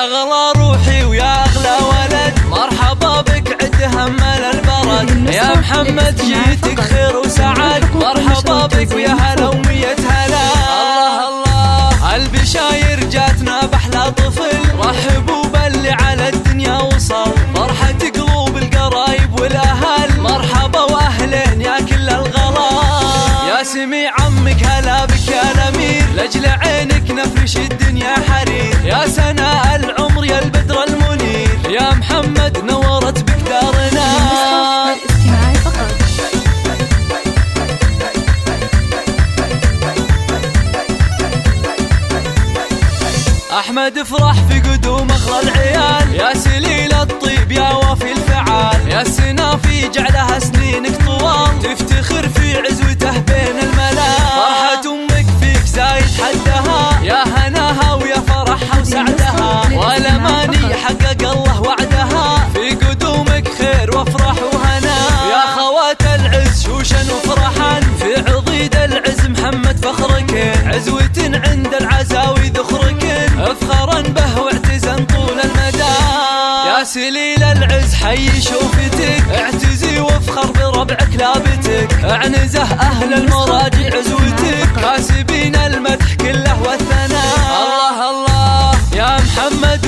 أغلى روحي ويا أغلى ولد، مرحبا بك عد همل البرد. يا محمد جيتك خير وسعد، مرحبا بك ويا هلا ومية هلا. الله الله البشاير جاتنا بأحلى طفل، رحبوا باللي على الدنيا وصل، فرحة قلوب القرايب والأهل، مرحبا وأهلين يا كل الغلا. يا سميع عمك هلا بك يا الأمير، لأجل عينك نفرش الدنيا حرير. يا سناء العمر يا البدر المنير، يا محمد نورت بك دارنا. أحمد افرح في قدوم أخلى العيال، يا سليل الطيب يا وفي الفعال، يا السنافي جعلها سنينك طوال، تفتخر في عزوته بين الملال. فرحة أمك فيك زايد حدها، يا هناها ويا فرحها وسعدها، والأماني حقق الله وعدها، في قدومك خير وافرح وهنا. يا خوات العز شوشا وفرحا، في عضيد العز محمد فخرك، عزوة عند العزاوي ذخرك، افخرا به واعتزا طول المدى. يا سليل العز حي شوفتك، اعتزي وافخر بربعك لابتك، اعنزه اهل المراجع عزوتك، كاسبين المدح كله والثناء. الله الله يا محمد